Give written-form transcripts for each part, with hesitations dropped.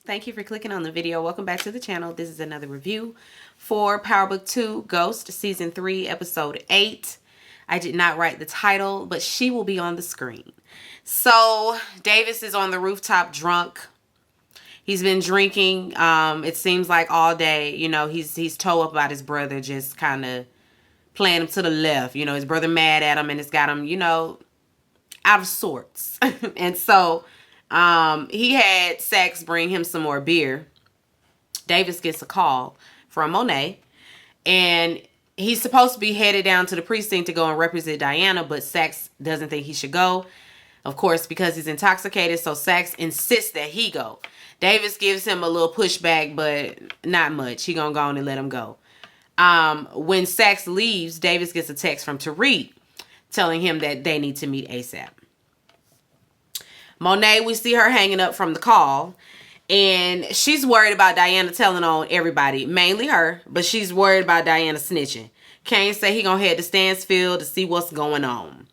Thank you for clicking on the video. Welcome back to the channel. This is another review for PowerBookII Ghost Season 3 Episode 8. I did not write the title, but she will be on the screen. So Davis is on the rooftop drunk. He's been drinking, it seems like all day. You know, he's told up about his brother just kind of playing him to the left. You know, his brother mad at him and it's got him, you know, out of sorts. And so he had Sax bring him some more beer. Davis gets a call from Monet, and he's supposed to be headed down to the precinct to go and represent Diana, but Sax doesn't think he should go, of course, because he's intoxicated. So Sax insists that he go. Davis gives him a little pushback, but not much. He gonna go on and let him go. When Sax leaves, Davis gets a text from Tariq telling him that they need to meet ASAP. Monet, we see her hanging up from the call, and she's worried about Diana telling on everybody, mainly her, but she's worried about Diana snitching. Kane say he gonna head to Stansfield to see what's going on.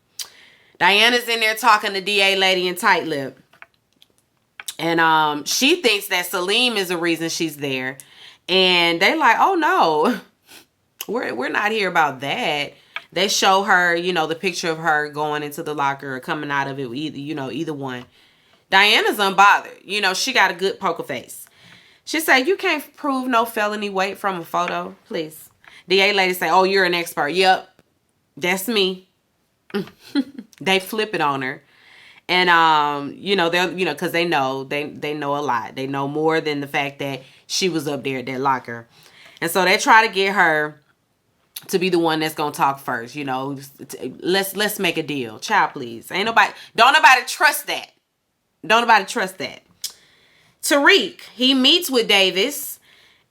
Diana's in there talking to DA lady and tight lip, and she thinks that Salim is the reason she's there, and they like, oh no, we're not here about that. They show her, you know, the picture of her going into the locker or coming out of it, either one. Diana's unbothered. You know, she got a good poker face. She said, you can't prove no felony weight from a photo, please. DA lady say, oh, you're an expert. Yep, that's me. They flip it on her. And, you know, they're, you know, because they know a lot. They know more than the fact that she was up there at that locker. And so they try to get her to be the one that's gonna talk first. You know, let's make a deal. Child, please. Don't nobody trust that. Don't nobody trust that. Tariq, he meets with Davis,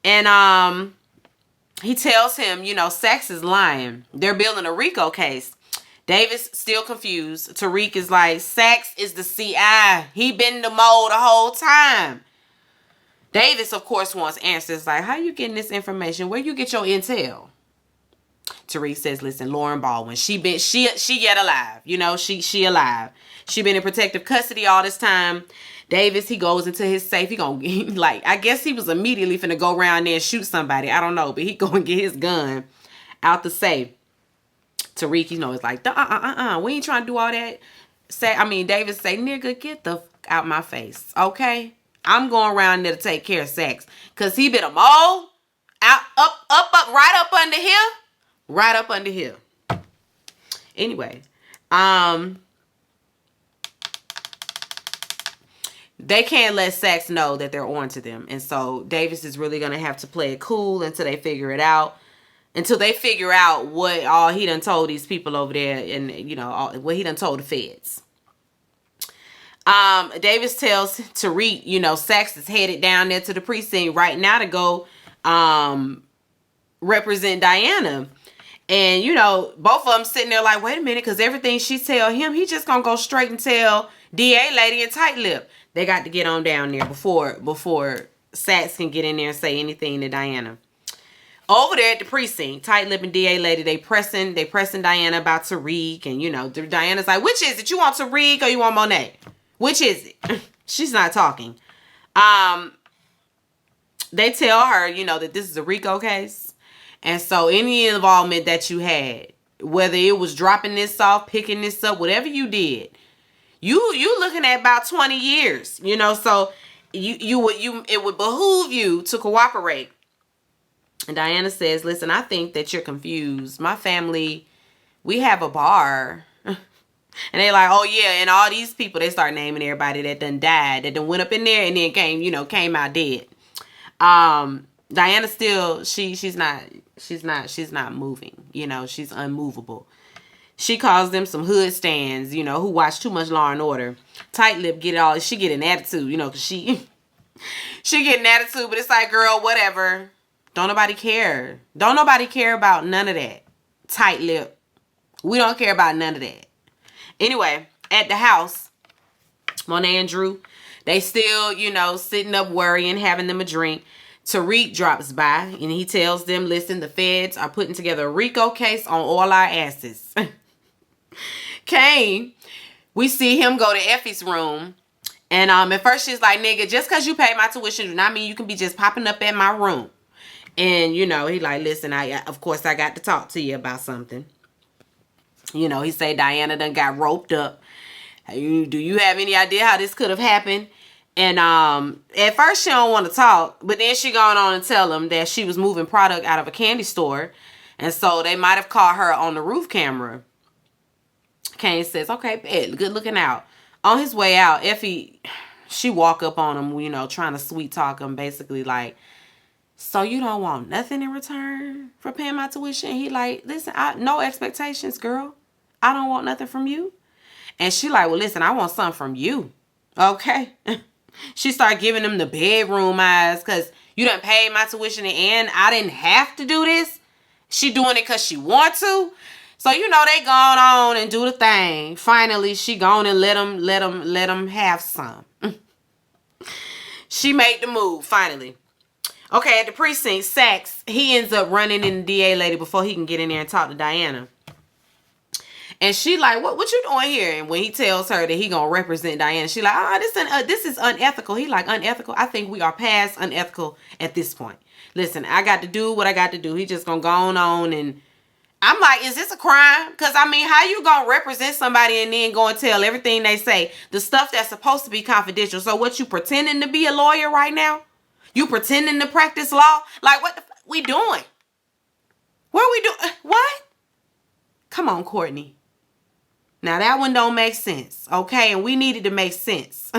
and he tells him, you know, Sax is lying. They're building a RICO case. Davis still confused. Tariq is like, Sax is the CI. He been in the mold the whole time. Davis, of course, wants answers like, how you getting this information? Where you get your intel? Tariq says, listen, Lauren Baldwin, she yet alive. You know, she alive. She been in protective custody all this time. Davis, he goes into his safe. I guess he was immediately finna go around there and shoot somebody. I don't know, but he go and get his gun out the safe. Tariq, you know, is like, we ain't trying to do all that. Davis say, nigga, get the fuck out my face, okay? I'm going around there to take care of Sax, cause he been a mole out, right up under here. Right up under here. Anyway, they can't let Sax know that they're on to them. And so Davis is really going to have to play it cool until they figure it out. Until they figure out what all he done told these people over there, and, you know, what he done told the feds. Davis tells Tariq, you know, Sax is headed down there to the precinct right now to go represent Diana. And, you know, both of them sitting there like, wait a minute, because everything she tell him, he just gonna go straight and tell DA lady and tight lip. They got to get on down there before Sax can get in there and say anything to Diana. Over there at the precinct, tight lip and DA lady, they pressing Diana about Tariq. And, you know, Diana's like, which is it? You want Tariq or you want Monet? Which is it? She's not talking. They tell her, you know, that this is a RICO case. And so any involvement that you had, whether it was dropping this off, picking this up, whatever you did, you looking at about 20 years, you know, so it would behoove you to cooperate. And Diana says, listen, I think that you're confused. My family, we have a bar. And they like, oh yeah, and all these people, they start naming everybody that done died, that done went up in there and then came out dead. Diana still, she's not moving. You know, she's unmovable. She calls them some hood stands, you know, who watch too much Law and Order. Tight lip she get an attitude, you know, cause she get an attitude, but it's like, girl, whatever. Don't nobody care. Don't nobody care about none of that. Tight lip. We don't care about none of that. Anyway, at the house, Monet and Drew, they still, you know, sitting up worrying, having them a drink. Tariq drops by and he tells them, listen, the feds are putting together a RICO case on all our asses. Kane, we see him go to Effie's room And at first she's like, nigga, just because you pay my tuition do not mean you can be just popping up at my room. And, you know, he like, listen, of course I got to talk to you about something. You know, he say Diana done got roped up. Do you have any idea how this could have happened? And at first she don't want to talk, but then she going on and tell him that she was moving product out of a candy store. And so they might have caught her on the roof camera. Kane says, okay, bet, good looking out. On his way out, Effie, she walk up on him, you know, trying to sweet talk him, basically like, so you don't want nothing in return for paying my tuition? He like, listen, no expectations, girl. I don't want nothing from you. And she like, well, listen, I want something from you. Okay. She started giving him the bedroom eyes because you done paid my tuition and I didn't have to do this. She doing it because she want to. So, you know, they gone on and do the thing. Finally, she gone and let him have some. She made the move, finally. Okay, at the precinct, Saxe, he ends up running in the DA lady before he can get in there and talk to Diana. And she like, what you doing here? And when he tells her that he gonna represent Diana, she like, this is unethical. He like, unethical? I think we are past unethical at this point. Listen, I got to do what I got to do. He just gonna go on and I'm like, is this a crime? Because, I mean, how you gonna represent somebody and then go and tell everything they say, the stuff that's supposed to be confidential? So what, you pretending to be a lawyer right now? You pretending to practice law? Like, what the we doing? What are we doing? What? Come on, Courtney. Now, that one don't make sense, okay? And we needed to make sense.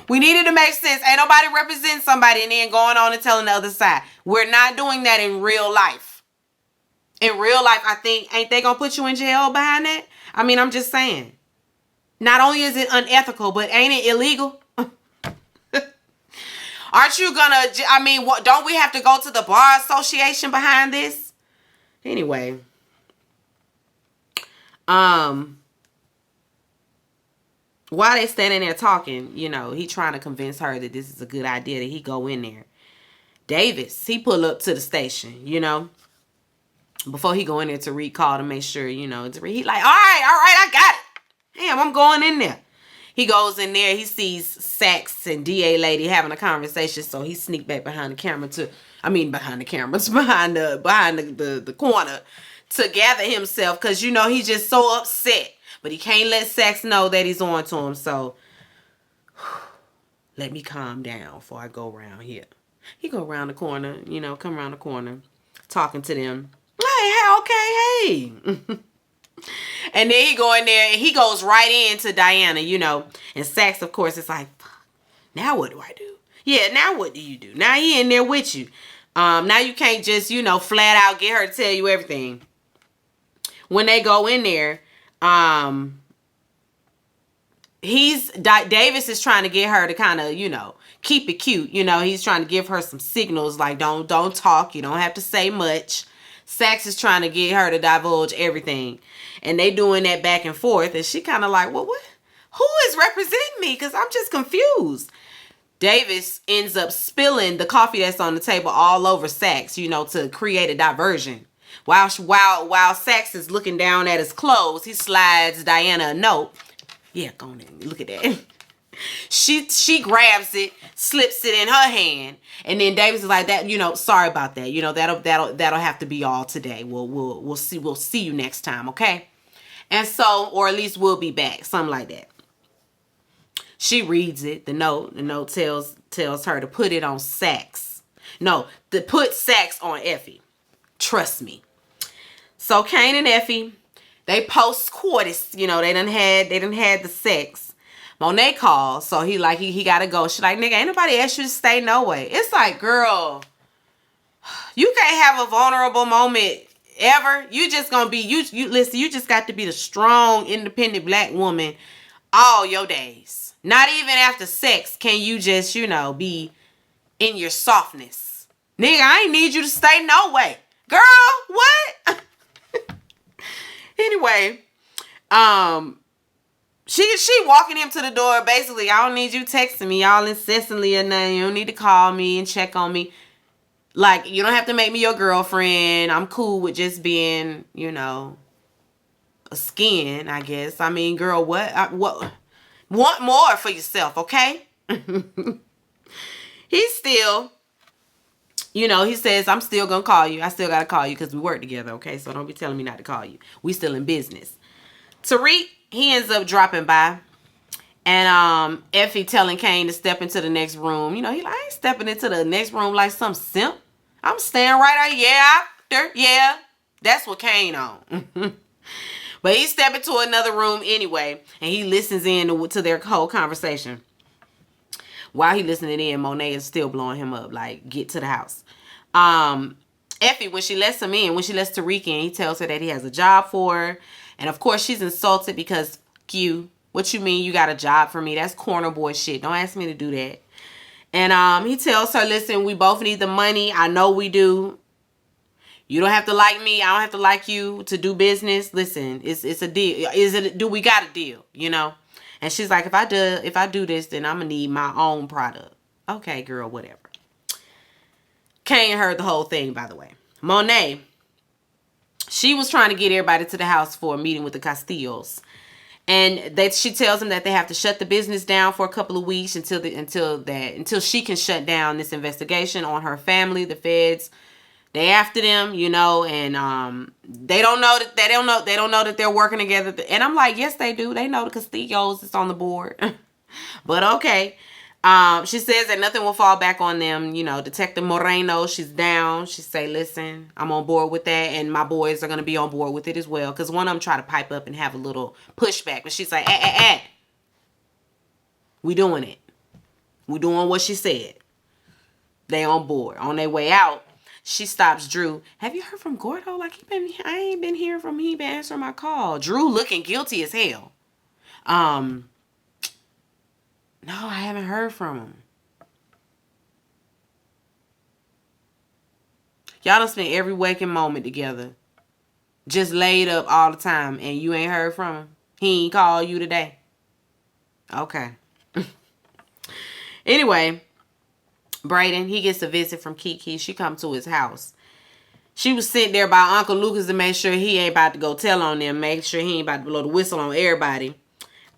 We needed to make sense. Ain't nobody representing somebody and then going on and telling the other side. We're not doing that in real life. In real life, I think, ain't they gonna put you in jail behind that? I mean, I'm just saying. Not only is it unethical, but ain't it illegal? Aren't you gonna, I mean, what, don't we have to go to the bar association behind this? Anyway. While they standing there talking, you know, he trying to convince her that this is a good idea that he go in there. Davis, he pull up to the station, you know. Before he go in there, Tariq called to make sure, you know, he like, all right, I got it. Damn, I'm going in there. He goes in there, he sees Saxe and DA lady having a conversation, so he sneaked back behind the camera behind the corner to gather himself, because, you know, he's just so upset. But he can't let Saxe know that he's on to him, so let me calm down before I go around here. He go around the corner, you know, come around the corner, talking to them. Hey. And then he go in there and he goes right into Diana, you know. And Saxe, of course, is like, now what do I do? Yeah, now what do you do? Now he in there with you. Now you can't just, you know, flat out get her to tell you everything. When they go in there, Davis is trying to get her to kind of, you know, keep it cute. You know, he's trying to give her some signals like don't talk. You don't have to say much. Saxe is trying to get her to divulge everything. And they doing that back and forth. And she kind of like, well, what? Who is representing me? Because I'm just confused. Davis ends up spilling the coffee that's on the table all over Saxe, you know, to create a diversion. While Saxe is looking down at his clothes, he slides Diana a note. Yeah, go on in. Look at that. She grabs it, slips it in her hand, and then Davis is like, that, you know, sorry about that. You know, that'll have to be all today. We'll see you next time, okay? And so, or at least we'll be back, something like that. She reads it, the note. The note tells her to put it on Saxe. No, to put Saxe on Effie. Trust me. So Kane and Effie, they post coitus, you know, they done had the sex. Monet calls, so he gotta go. She like, nigga, ain't nobody asked you to stay no way. It's like, girl, you can't have a vulnerable moment ever. You just gonna be, you listen, you just got to be the strong, independent black woman all your days. Not even after sex can you just, you know, be in your softness. Nigga, I ain't need you to stay no way. Girl, what? Anyway, she walking him to the door. Basically, I don't need you texting me all incessantly or nothing. You don't need to call me and check on me. Like, you don't have to make me your girlfriend. I'm cool with just being, you know, a skin, I guess. I mean, girl, what? Want more for yourself, okay? He's still, he says, I'm still going to call you. I still got to call you because we work together, okay? So don't be telling me not to call you. We still in business. Tariq, he ends up dropping by. And Effie telling Kane to step into the next room. He like, I ain't stepping into the next room like some simp. I'm staying right out. Yeah, after. Yeah. That's what Kane on. But he stepped into another room anyway. And he listens in to their whole conversation. While he listening in, Monet is still blowing him up. Like, get to the house. Effie, when she lets him in, when she lets Tariq in, he tells her that he has a job for her. And of course, she's insulted because, what you mean you got a job for me? That's corner boy shit. Don't ask me to do that. And he tells her, listen, we both need the money. I know we do. You don't have to like me. I don't have to like you to do business. Listen, it's a deal. Do we got a deal? And she's like, if I do this, then I'm gonna need my own product. Okay, girl, whatever. Kane heard the whole thing, by the way. Monet, she was trying to get everybody to the house for a meeting with the Castillos. And she tells them that they have to shut the business down for a couple of weeks until she can shut down this investigation on her family. The feds, they after them, and they don't know that they're working together. And I'm like, yes, they do. They know the Castillos is on the board. But okay. She says that nothing will fall back on them. Detective Moreno, she's down. She say, listen, I'm on board with that. And my boys are going to be on board with it as well. Because one of them try to pipe up and have a little pushback. But she's like, we doing it. We doing what she said. They on board. On their way out, she stops Drew. Have you heard from Gordo? Like, I ain't been hearing from him. He been answering my call. Drew looking guilty as hell. No, I haven't heard from him. Y'all done spent every waking moment together. Just laid up all the time. And you ain't heard from him. He ain't called you today. Okay. Anyway. Brayden, he gets a visit from Kiki. She comes to his house. She was sent there by Uncle Lucas to make sure he ain't about to go tell on them. Make sure he ain't about to blow the whistle on everybody.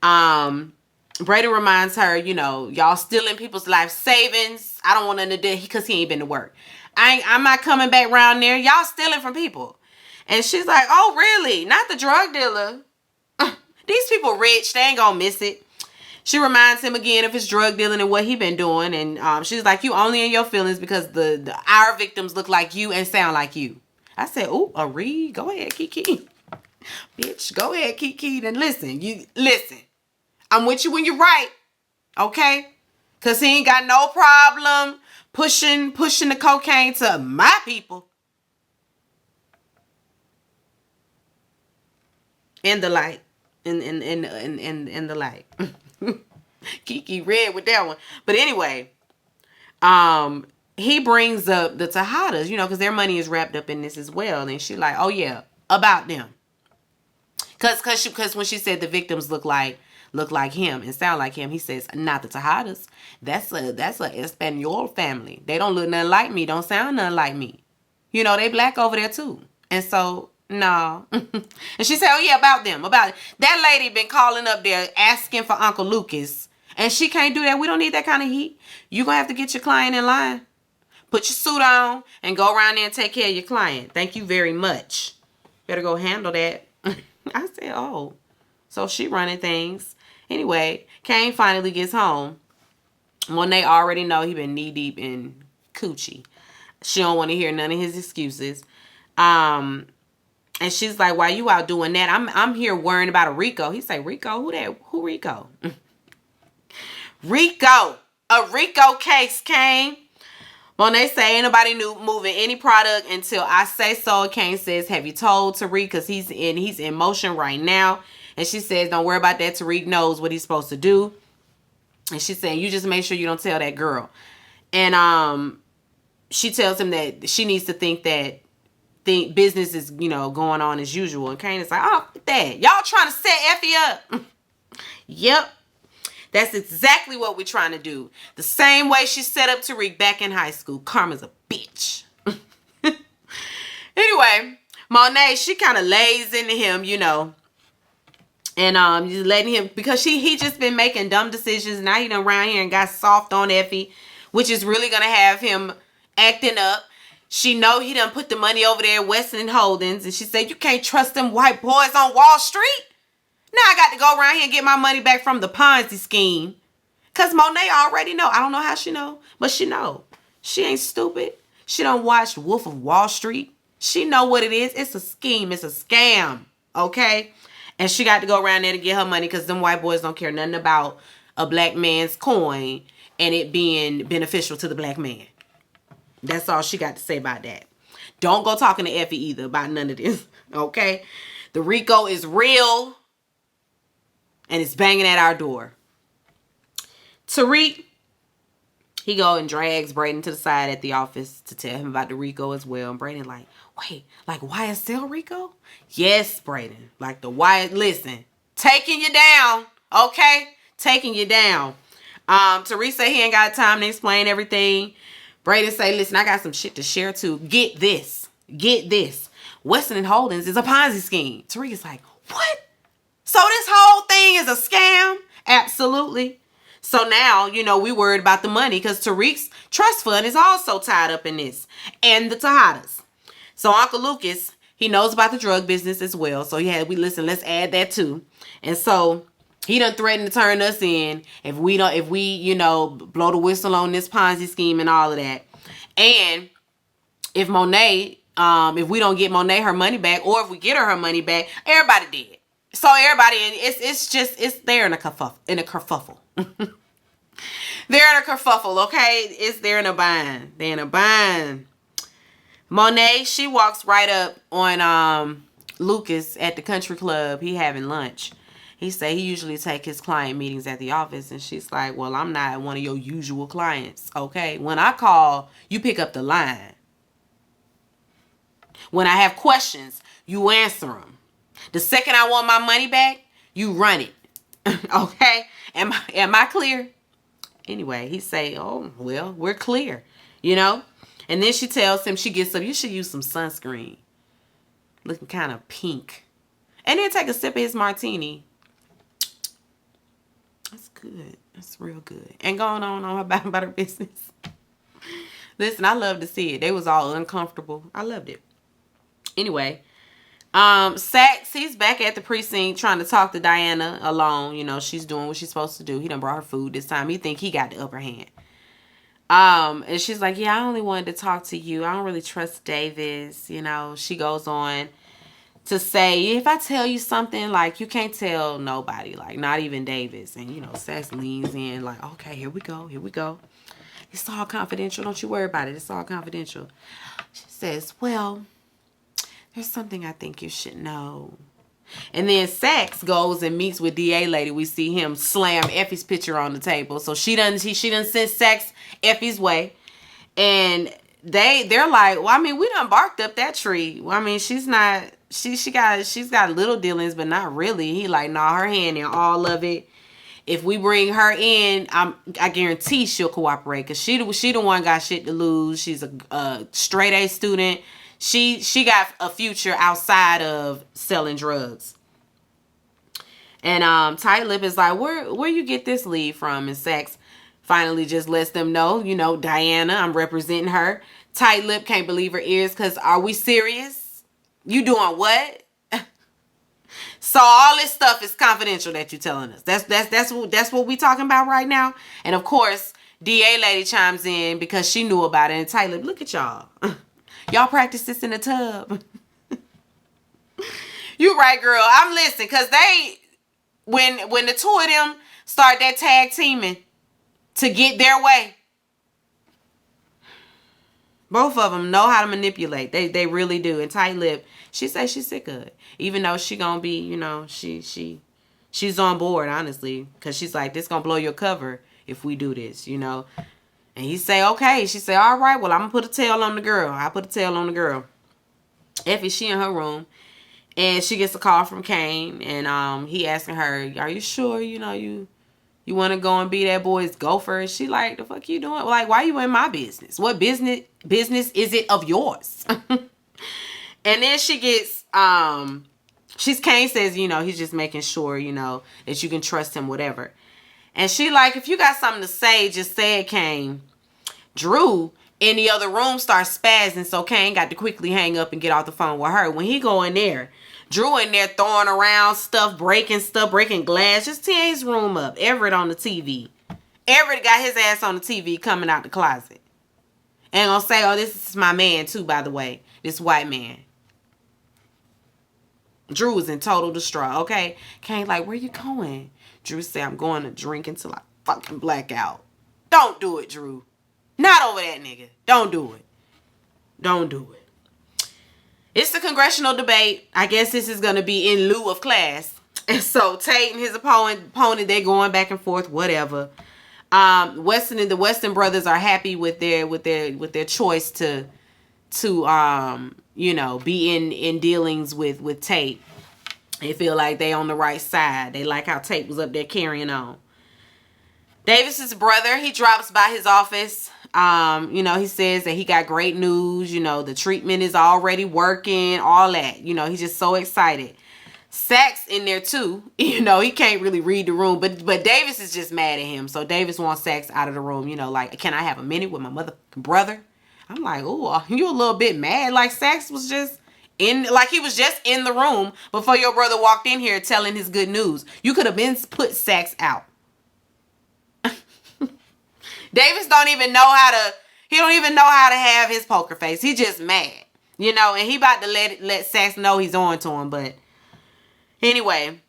Brayden reminds her, y'all stealing people's life savings. I don't want nothing to do because he ain't been to work. I'm not coming back around there. Y'all stealing from people. And she's like, oh, really? Not the drug dealer. These people rich. They ain't gonna miss it. She reminds him again of his drug dealing and what he been doing. And she's like, you only in your feelings because our victims look like you and sound like you. I said, ooh, a read. Go ahead, Kiki. Bitch, go ahead, Kiki. Then listen. I'm with you when you're right. Okay? Because he ain't got no problem pushing the cocaine to my people. In the light. In the light. Kiki read with that one. But anyway, he brings up the Tejadas, because their money is wrapped up in this as well. And she like, oh yeah, about them. Because when she said the victims look like him and sound like him, he says, not the Tejadas. That's a Espanol family. They don't look nothing like me, don't sound nothing like me. They black over there too. And so, no. And she said, oh yeah, about them. About it. That lady been calling up there asking for Uncle Lucas. And she can't do that. We don't need that kind of heat. You're going to have to get your client in line. Put your suit on and go around there and take care of your client. Thank you very much. Better go handle that. I said, oh. So she running things. Anyway, Kane finally gets home. Monet already know he been knee deep in coochie. She don't want to hear none of his excuses. And she's like, why you out doing that? I'm here worrying about a Rico. He say, Rico? Who that? Who Rico? Rico. A Rico case came. Monet say ain't nobody moving any product until I say so. Kane says, have you told Tariq? Because he's in motion right now. And she says, don't worry about that. Tariq knows what he's supposed to do. And she's saying, you just make sure you don't tell that girl. And she tells him that she needs to think business is, going on as usual. And Kane is like, oh, that. Y'all trying to set Effie up. Yep. That's exactly what we're trying to do. The same way she set up Tariq back in high school. Karma's a bitch. Anyway, Monet, she kind of lays into him, And just letting him, because he just been making dumb decisions. Now he done around here and got soft on Effie, which is really gonna have him acting up. She know he done put the money over there at Weston Holdings, and she said, you can't trust them white boys on Wall Street. Now I got to go around here and get my money back from the Ponzi scheme. Because Monet already know. I don't know how she know, but she know. She ain't stupid. She done watched Wolf of Wall Street. She know what it is. It's a scheme. It's a scam. Okay? And she got to go around there to get her money because them white boys don't care nothing about a black man's coin and it being beneficial to the black man. That's all she got to say about that. Don't go talking to Effie either about none of this. Okay? The RICO is real. And it's banging at our door. Tariq, he go and drags Brayden to the side at the office to tell him about the RICO as well. And Brayden like, wait, like YSL RICO? Yes, Brayden. Like the listen, taking you down, okay? Taking you down. Tariq say he ain't got time to explain everything. Brayden say, listen, I got some shit to share too. Get this. Get this. Weston Holdings is a Ponzi scheme. Tariq is like, what? So this whole thing is a scam? Absolutely. So now, we worried about the money because Tariq's trust fund is also tied up in this. And the Tejadas. So Uncle Lucas, he knows about the drug business as well. So let's add that too. And so he done threatened to turn us in if we blow the whistle on this Ponzi scheme and all of that. And if Monet, if we don't get Monet her money back, or if we get her money back, everybody dead. So everybody, it's there in a kerfuffle. They're in a kerfuffle, okay? They're in a bind. They're in a bind. Monet, she walks right up on Lucas at the country club. He having lunch. He say he usually take his client meetings at the office, and she's like, well, I'm not one of your usual clients, okay? When I call, you pick up the line. When I have questions, you answer them. The second I want my money back, you run it. Okay? Am I clear? Anyway, he say, oh, well, we're clear. And then she tells him, she gets up, you should use some sunscreen. Looking kind of pink. And then take a sip of his martini. That's good. That's real good. And going on about her business. Listen, I love to see it. They was all uncomfortable. I loved it. Anyway. Sax, he's back at the precinct trying to talk to Diana alone. She's doing what she's supposed to do. He done brought her food this time. He think he got the upper hand. And she's like, yeah, I only wanted to talk to you. I don't really trust Davis. She goes on to say, if I tell you something, like, you can't tell nobody, like, not even Davis. And, Sax leans in like, okay, here we go. It's all confidential. Don't you worry about it. It's all confidential. She says, well, there's something I think you should know. And then Sax goes and meets with DA lady. We see him slam Effie's picture on the table. So she done sent Sax Effie's way. And they're like, well, I mean, we done barked up that tree. Well, I mean, she's got little dealings, but not really. He like, nah, her hand in all of it. If we bring her in, I guarantee she'll cooperate, because she the one got shit to lose. She's a straight A student. She got a future outside of selling drugs. And Tight Lip is like, where you get this lead from? And Sax finally just lets them know, Diana, I'm representing her. Tight Lip can't believe her ears, because are we serious? You doing what? So all this stuff is confidential that you're telling us. That's what we talking about right now. And of course, DA lady chimes in because she knew about it. And Tight Lip, look at y'all. Y'all practice this in the tub. You right, girl. I'm listening, because when the two of them start that tag teaming to get their way, both of them know how to manipulate. They really do. And Tight Lip, she says she's sick of it, even though she gonna be, she's on board, honestly, because she's like, this gonna blow your cover if we do this, And he say, okay. She say, all right, well, I'm going to put a tail on the girl. I put a tail on the girl. Effie, she in her room. And she gets a call from Kane. And he asking her, are you sure, you want to go and be that boy's gopher? And she like, the fuck you doing? Like, why you in my business? What business is it of yours? And then she gets Kane says, he's just making sure, that you can trust him, whatever. And she like, if you got something to say, just say it, Kane. Drew in the other room starts spazzing, so Kane got to quickly hang up and get off the phone with her. When he go in there, Drew in there throwing around stuff, breaking glass, just tearing his room up. Everett on the TV. Everett got his ass on the TV coming out the closet. And gonna say, oh, this is my man too, by the way. This white man. Drew was in total distraught, okay? Kane like, where you going? Drew said, I'm going to drink until I fucking black out. Don't do it, Drew. Not over that nigga. Don't do it. Don't do it. It's the congressional debate. I guess this is going to be in lieu of class. And so Tate and his opponent, they're going back and forth, whatever. Weston and the Weston brothers are happy with their choice to be in dealings with Tate. They feel like they on the right side. They like how Tate was up there carrying on. Davis's brother, he drops by his office. He says that he got great news. The treatment is already working, all that. He's just so excited. Sax in there too. He can't really read the room, but Davis is just mad at him. So Davis wants Sax out of the room. Like, can I have a minute with my motherfucking brother? I'm like, oh, you a little bit mad. Like Sax was just he was just in the room before your brother walked in here telling his good news. You could have been put Sax out. Davis don't even know how to have his poker face. He just mad, and he about to let Sax know he's on to him. But anyway,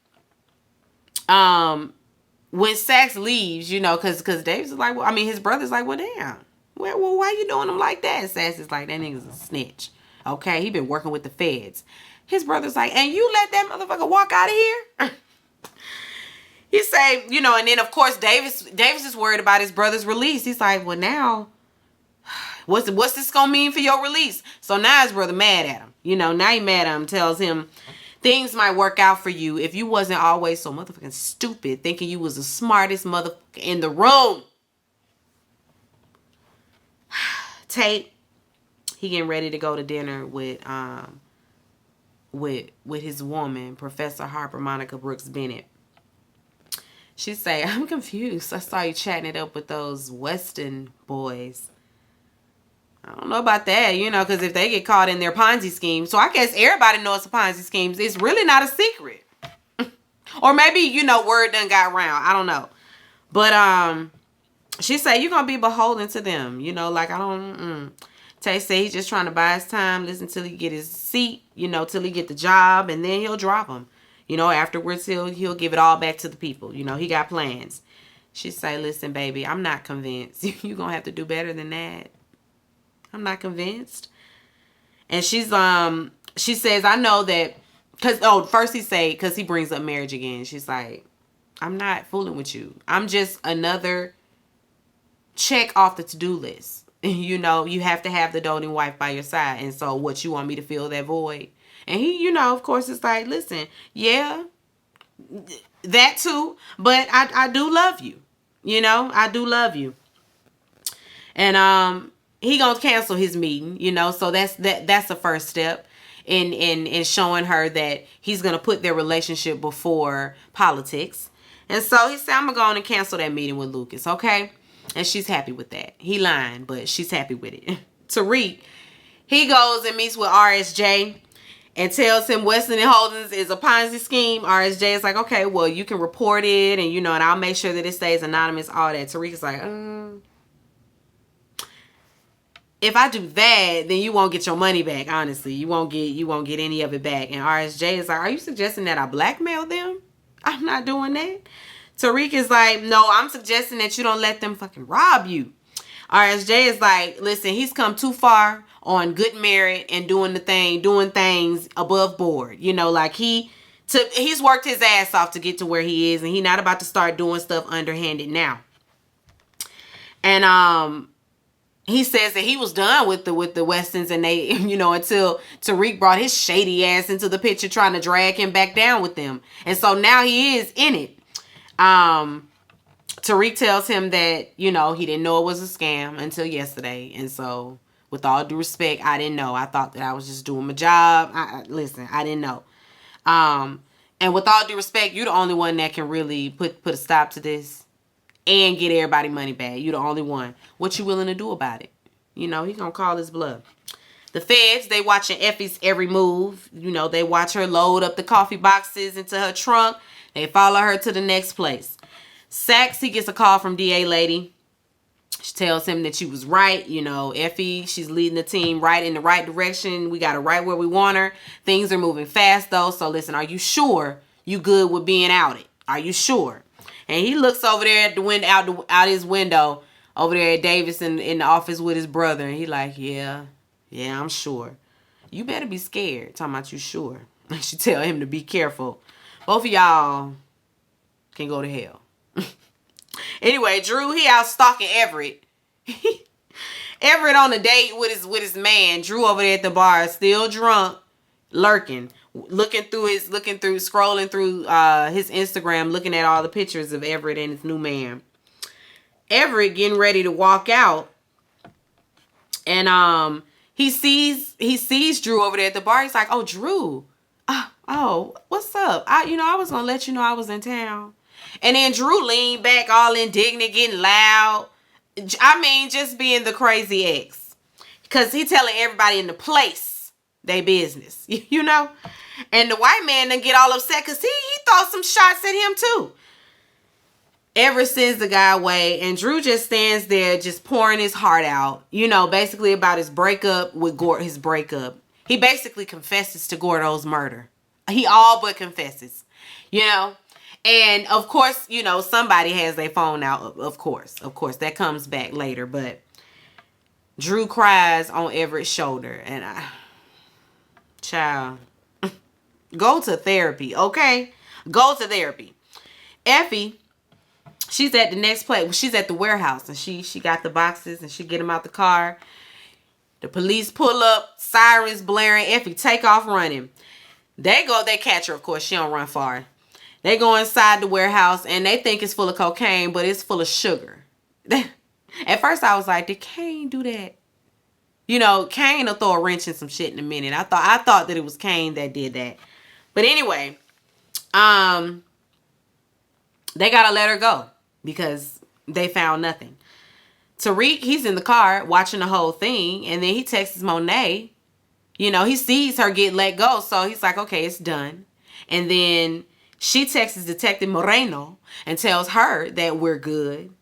when Sax leaves, because Davis is like, well, his brother's like, well, damn, well, why you doing him like that? And Sax is like, that nigga's a snitch. Okay, he been working with the feds. His brother's like, and you let that motherfucker walk out of here? He say, and then of course Davis is worried about his brother's release. He's like, well, now, what's this gonna mean for your release? So now his brother mad at him. Now he mad at him, tells him things might work out for you if you wasn't always so motherfucking stupid, thinking you was the smartest motherfucker in the room. Tate, he getting ready to go to dinner with his woman, Professor Harper Monica Brooks Bennett. She say, I'm confused. I saw you chatting it up with those Weston boys. I don't know about that, because if they get caught in their Ponzi scheme. So I guess everybody knows it's a Ponzi scheme. It's really not a secret. Or maybe, word done got around. I don't know. But she say, you're going to be beholden to them. Like, I don't... Tay say he's just trying to buy his time, listen till he get his seat, till he get the job, and then he'll drop him. Afterwards, he'll give it all back to the people. He got plans. She say, listen, baby, I'm not convinced. You're going to have to do better than that. I'm not convinced. And she says, I know that, first because he brings up marriage again. She's like, I'm not fooling with you. I'm just another check off the to-do list. You have to have the doting wife by your side. And so what, you want me to fill that void? And he, of course, is like, listen, yeah, that too, but I do love you. I do love you. And he gonna cancel his meeting, so that's the first step in showing her that he's gonna put their relationship before politics. And so he said, I'm gonna go on and cancel that meeting with Lucas, okay? And she's happy with that. He lying, but she's happy with it. Tariq, he goes and meets with RSJ and tells him Weston and Holdings is a Ponzi scheme. RSJ is like, okay, well, you can report it, and and I'll make sure that it stays anonymous, all that. Tariq is like, if I do that, then you won't get your money back, honestly. You won't get any of it back. And RSJ is like, are you suggesting that I blackmail them? I'm not doing that. Tariq is like, no, I'm suggesting that you don't let them fucking rob you. RSJ is like, listen, he's come too far on good merit and doing things above board. Like he's worked his ass off to get to where he is, and he's not about to start doing stuff underhanded now. And he says that he was done with the Westons, and they, until Tariq brought his shady ass into the picture trying to drag him back down with them. And so now he is in it. Tariq tells him that, he didn't know it was a scam until yesterday. And so, with all due respect, I didn't know. I thought that I was just doing my job. Listen, I didn't know. And with all due respect, you're the only one that can really put a stop to this and get everybody money back. You're the only one. What you willing to do about it? You know, he gonna call his bluff. The feds, they watching Effie's every move. You know, they watch her load up the coffee boxes into her trunk. They follow her to the next place. Sachs, he gets a call from DA lady. She tells him that she was right. You know, Effie, she's leading the team right in the right direction. We got her right where we want her. Things are moving fast, though. So, listen, are you sure you good with being outed? Are you sure? And he looks over there at the window, out his window, over there at Davis in the office with his brother. And he like, yeah, I'm sure. You better be scared. Talking about you sure. She tell him to be careful. Both of y'all can go to hell. Anyway, Drew, he out stalking Everett. Everett on a date with his man. Drew over there at the bar, still drunk, lurking, scrolling through his Instagram, looking at all the pictures of Everett and his new man. Everett getting ready to walk out, and he sees Drew over there at the bar. He's like, "Oh, Drew, oh, what's up? I was gonna let you know I was in town." And then Drew leaned back all indignant, getting loud. I mean, just being the crazy ex. Because he telling everybody in the place they business, you know? And the white man done get all upset because he thought some shots at him too. Ever sends the guy away, and Drew just stands there just pouring his heart out, you know, basically about his breakup with Gordo, his breakup. He basically confesses to Gordo's murder. He all but confesses, you know? And of course, you know, somebody has their phone out. Of course, that comes back later. But Drew cries on Everett's shoulder, and child, go to therapy, okay? Go to therapy. Effie, she's at the next place. She's at the warehouse, and she got the boxes, and she get them out the car. The police pull up, sirens blaring. Effie take off running. They catch her. Of course, she don't run far. They go inside the warehouse, and they think it's full of cocaine, but it's full of sugar. At first, I was like, did Kane do that? You know, Kane will throw a wrench in some shit in a minute. I thought that it was Kane that did that. But anyway, they gotta let her go because they found nothing. Tariq, he's in the car watching the whole thing, and then he texts Monet. You know, he sees her get let go, so he's like, okay, it's done. And then she texts Detective Moreno and tells her that we're good.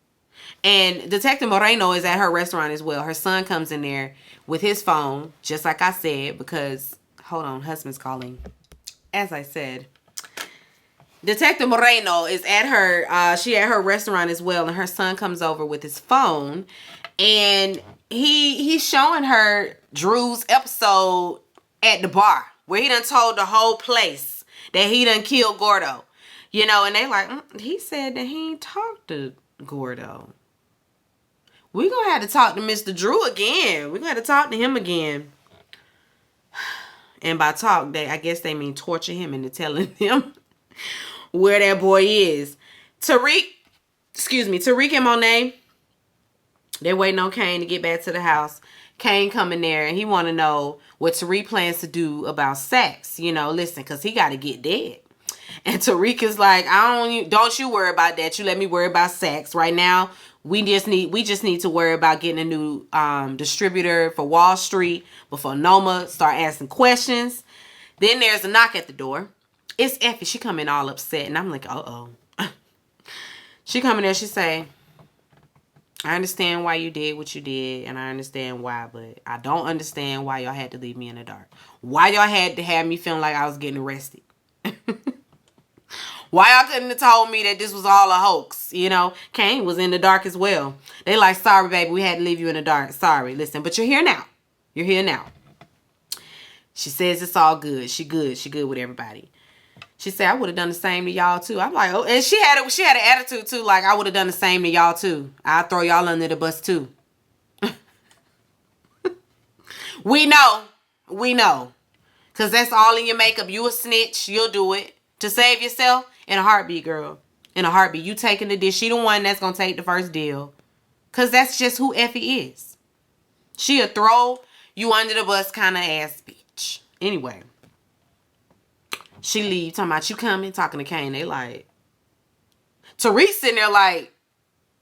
And Detective Moreno is at her restaurant as well. Her son comes in there with his phone, just like I said, because, hold on, husband's calling. As I said, Detective Moreno is at her restaurant as well, and her son comes over with his phone, and he's showing her Drew's episode at the bar, where he done told the whole place that he done killed Gordo. You know, and they like, he said that he ain't talked to Gordo. We gonna have to talk to Mr. Drew again. We gonna have to talk to him again. And by talk, I guess they mean torture him into telling him where that boy is. Tariq and Monet, they're waiting on Kane to get back to the house. Kane coming there, and he want to know what Tariq plans to do about Sachs. You know, listen, because he got to get dead. And Tariq is like, don't you worry about that. You let me worry about Sachs. Right now, we just need to worry about getting a new distributor for Wall Street before Noma start asking questions. Then there's a knock at the door. It's Effie. She come in all upset, and I'm like, uh-oh. She come in there, she say, I understand why you did what you did, and I understand why, but I don't understand why y'all had to leave me in the dark. Why y'all had to have me feeling like I was getting arrested. Why y'all couldn't have told me that this was all a hoax? You know, Kane was in the dark as well. They like, sorry, baby, we had to leave you in the dark. Sorry, listen, but you're here now. You're here now. She says it's all good. She good with everybody. She said, I would have done the same to y'all too. I'm like, oh, and she had an attitude too, like I would have done the same to y'all too. I'll throw y'all under the bus too. We know. Because that's all in your makeup. You a snitch. You'll do it. To save yourself, in a heartbeat, girl. In a heartbeat. You taking the deal. She the one that's going to take the first deal. Because that's just who Effie is. She a throw you under the bus kind of ass bitch. Anyway. She leave, talking about, you coming, talking to Kane. They like, Tariq sitting there like,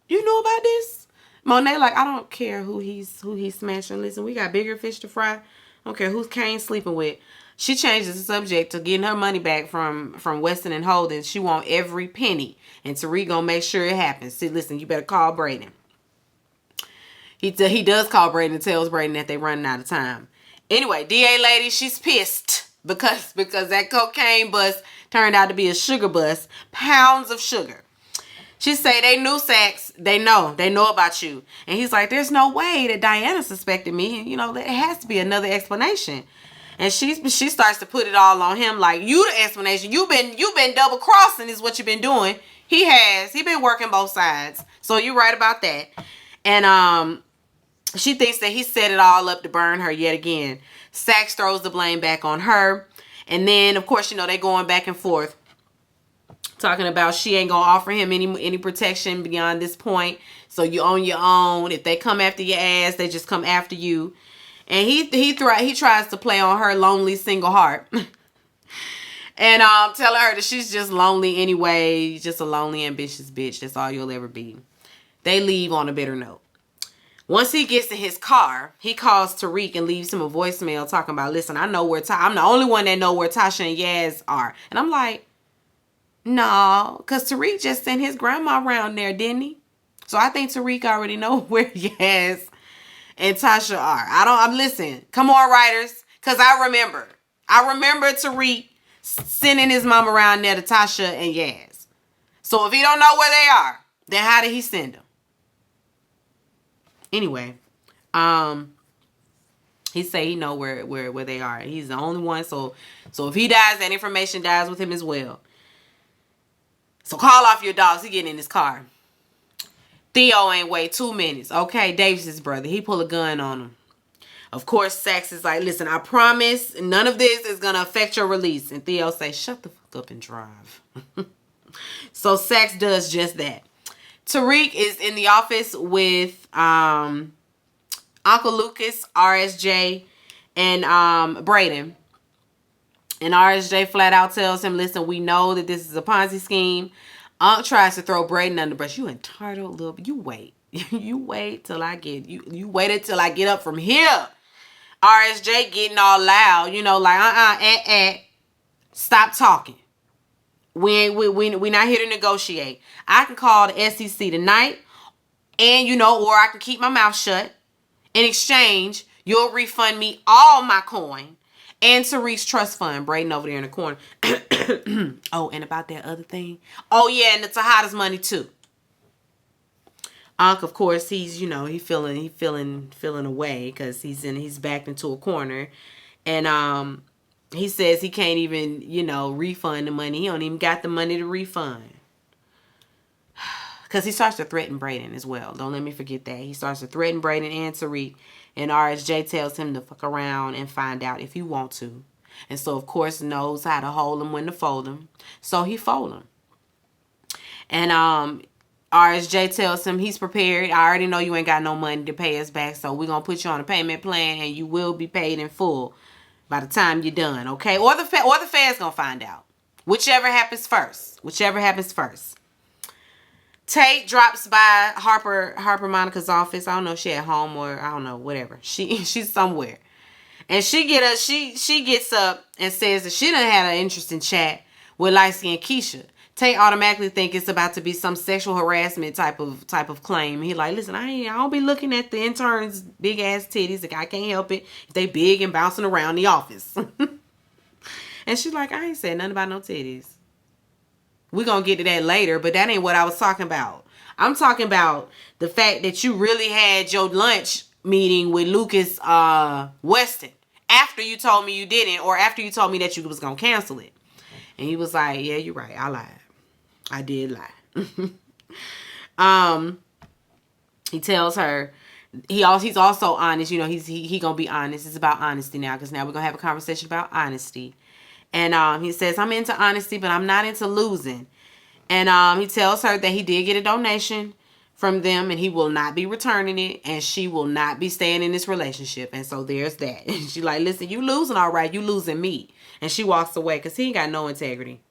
you know about this? Monet like, I don't care who he's smashing. Listen, we got bigger fish to fry. I don't care who's Kane sleeping with. She changes the subject to getting her money back from Weston and Holden. She want every penny. And Tariq gonna make sure it happens. See, listen, you better call Braden. He does call Braden and tells Braden that they running out of time. Anyway, DA lady, she's pissed because that cocaine bus turned out to be a sugar bus. Pounds of sugar. She say they knew Sax. They know about you. And he's like, there's no way that Diana suspected me. And, you know, there has to be another explanation. And she starts to put it all on him, like, you the explanation. You've been double crossing is what you've been doing. He been working both sides. So you're right about that. And she thinks that he set it all up to burn her yet again. Sax throws the blame back on her. And then, of course, you know, they going back and forth, talking about she ain't gonna offer him any protection beyond this point. So you on your own. If they come after your ass, they just come after you. And he tries to play on her lonely single heart. And telling her that she's just lonely anyway, just a lonely, ambitious bitch. That's all you'll ever be. They leave on a bitter note. Once he gets in his car, he calls Tariq and leaves him a voicemail talking about, listen, I know where I'm the only one that know where Tasha and Yaz are. And I'm like, no, because Tariq just sent his grandma around there, didn't he? So I think Tariq already know where Yaz and Tasha are. I'm listening. Come on, writers. Because I remember Tariq sending his mom around there to Tasha and Yaz. So if he don't know where they are, then how did he send them? Anyway, he say he know where they are. He's the only one. So if he dies, that information dies with him as well. So call off your dogs. He getting in his car. Theo ain't wait 2 minutes. Okay, Davis's brother. He pull a gun on him. Of course, Sax is like, listen, I promise none of this is going to affect your release. And Theo say, shut the fuck up and drive. So Sax does just that. Tariq is in the office with Uncle Lucas, RSJ, and Braden. And RSJ flat out tells him, listen, we know that this is a Ponzi scheme. Unc tries to throw Braden under the bus. You entitled little, you wait. You wait till I get, you waited till I get up from here. RSJ getting all loud, you know, like, stop talking. We not here to negotiate. I can call the SEC tonight, and, you know, or I can keep my mouth shut. In exchange, you'll refund me all my coin and Tariq's trust fund. Braden over there in the corner. Oh, and about that other thing. Oh, yeah, and the Tejada's money, too. Unc, of course, he's, you know, he feeling away because he's backed into a corner. And he says he can't even, you know, refund the money. He don't even got the money to refund. Because he starts to threaten Braden as well. Don't let me forget that. He starts to threaten Braden and Tariq. And RSJ tells him to fuck around and find out if you want to. And so, of course, knows how to hold him when to fold him. So he fold him. And RSJ tells him he's prepared. I already know you ain't got no money to pay us back. So we're going to put you on a payment plan and you will be paid in full by the time you're done, okay? Or the Fed's gonna find out. Whichever happens first. Tate drops by Harper Monica's office. I don't know if she at home or I don't know, whatever. She's somewhere. And she gets up and says that she done had an interesting chat with light-skinned Keisha. Tate automatically think it's about to be some sexual harassment type of claim. He like, listen, I don't be looking at the interns' big ass titties. Like, I can't help it if they big and bouncing around the office. And she's like, I ain't said nothing about no titties. We're gonna get to that later, but that ain't what I was talking about. I'm talking about the fact that you really had your lunch meeting with Lucas Weston after you told me you didn't, or after you told me that you was gonna cancel it. And he was like, yeah, you're right, I lied. I did lie. He tells her he's also honest. You know, he gonna be honest. It's about honesty now, because now we're gonna have a conversation about honesty. And he says, I'm into honesty, but I'm not into losing. And he tells her that he did get a donation from them, and he will not be returning it, and she will not be staying in this relationship. And so there's that. And she like, listen, you losing, all right, you losing me. And she walks away because he ain't got no integrity.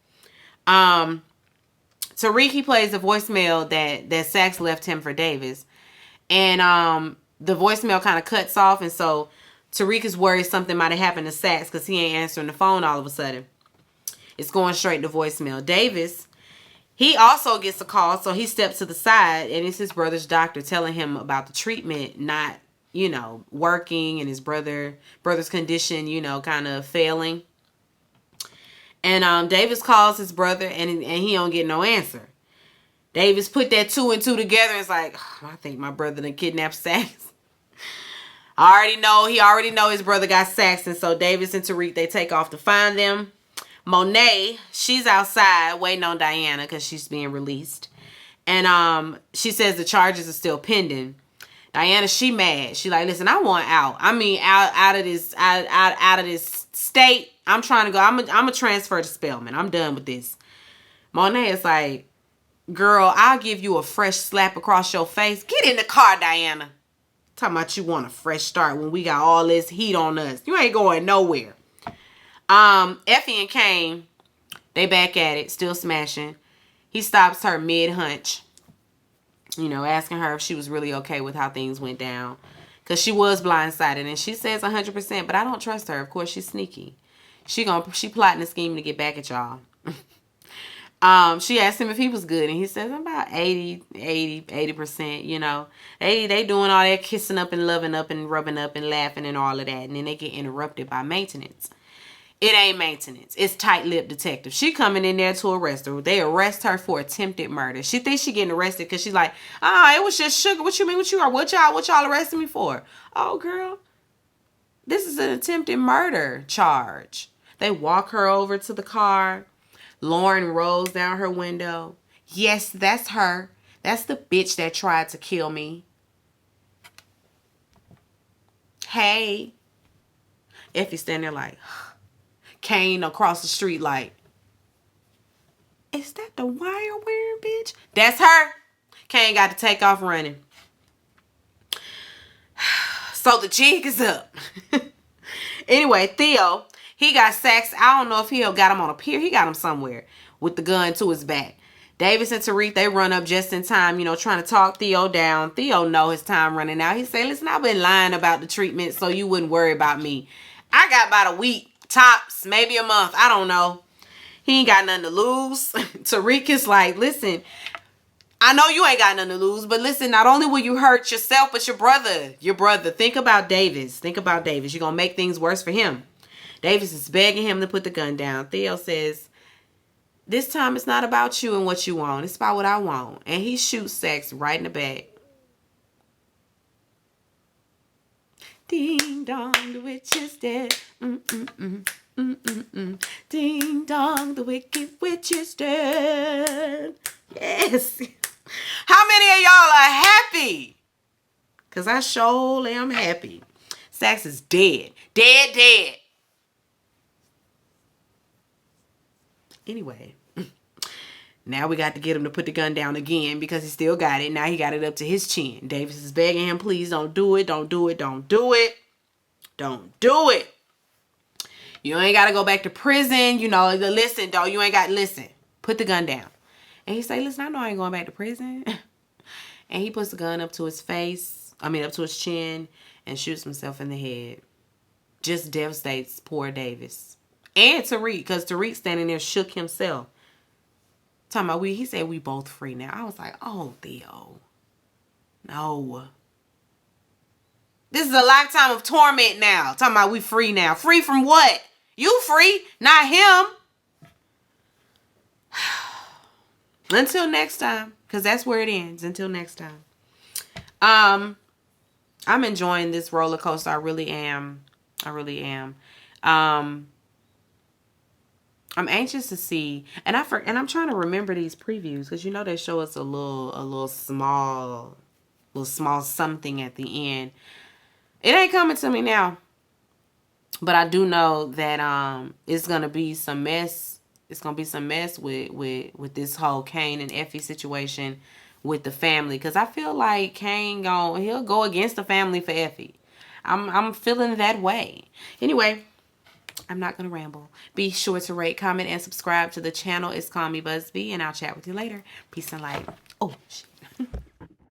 Tariq, he plays the voicemail that Saxe left him for Davis. And the voicemail kind of cuts off, and so Tariq is worried something might have happened to Saxe because he ain't answering the phone all of a sudden. It's going straight to voicemail. Davis, he also gets a call, so he steps to the side, and it's his brother's doctor telling him about the treatment not, working, and his brother's condition, kind of failing. And Davis calls his brother, and he don't get no answer. Davis put that 2 and 2 together, and it's like, oh, I think my brother done kidnapped Saxe. He already know his brother got Saxe, and so Davis and Tariq, they take off to find them. Monet, she's outside waiting on Diana because she's being released. And she says the charges are still pending. Diana, she mad. She like, listen, I want out. I mean, out of this state. I'm trying to go. I'm a transfer to Spelman. I'm done with this. Monet is like, girl, I'll give you a fresh slap across your face. Get in the car, Diana. Talking about you want a fresh start when we got all this heat on us. You ain't going nowhere. Effie and Kane, they back at it, still smashing. He stops her mid-hunch, asking her if she was really okay with how things went down. Because she was blindsided, and she says 100%, but I don't trust her. Of course, she's sneaky. She plotting a scheme to get back at y'all. She asked him if he was good, and he says about 80%, They doing all that kissing up and loving up and rubbing up and laughing and all of that, and then they get interrupted by maintenance. It ain't maintenance. It's tight-lipped detective. She coming in there to arrest her. They arrest her for attempted murder. She thinks she getting arrested because she's like, it was just sugar. What you mean? What y'all arresting me for? Oh, girl, this is an attempted murder charge. They walk her over to the car. Lauren rolls down her window. Yes, that's her. That's the bitch that tried to kill me. Hey. Effie standing there like, Kane across the street like, is that the wire wearing bitch? That's her. Kane got to take off running. So the jig is up. Anyway, Theo, he got Saxe. I don't know if he got him on a pier. He got him somewhere with the gun to his back. Davis and Tariq, they run up just in time, trying to talk Theo down. Theo know his time running out. He say, listen, I've been lying about the treatment so you wouldn't worry about me. I got about a week, tops, maybe a month. I don't know. He ain't got nothing to lose. Tariq is like, listen, I know you ain't got nothing to lose, but listen, not only will you hurt yourself, but your brother. Think about Davis. You're going to make things worse for him. Davis is begging him to put the gun down. Theo says, this time it's not about you and what you want. It's about what I want. And he shoots Saxe right in the back. Ding dong, the witch is dead. Ding dong, the wicked witch is dead. Yes. How many of y'all are happy? Because I sure am happy. Saxe is dead. Dead. Anyway, now we got to get him to put the gun down again because he still got it. Now he got it up to his chin. Davis is begging him, please don't do it. Don't do it. Don't do it. Don't do it. You ain't got to go back to prison. Listen, though. You ain't got to listen. Put the gun down. And he say, listen, I know I ain't going back to prison. And he puts the gun up to his up to his chin and shoots himself in the head. Just devastates poor Davis. And Tariq, because Tariq standing there shook himself. Talking about he said we both free now. I was like, oh, Theo. No. This is a lifetime of torment now. Talking about we free now. Free from what? You free, not him. Until next time, because that's where it ends. Until next time. I'm enjoying this roller coaster. I really am. I'm anxious to see, and I'm trying to remember these previews because they show us a little small something at the end. It ain't coming to me now, but I do know that it's gonna be some mess. It's gonna be some mess with this whole Kane and Effie situation with the family, because I feel like Kane he'll go against the family for Effie. I'm feeling that way. Anyway, I'm not gonna ramble. Be sure to rate, comment, and subscribe to the channel. It's Call Me Busby, and I'll chat with you later. Peace and light. Oh shit.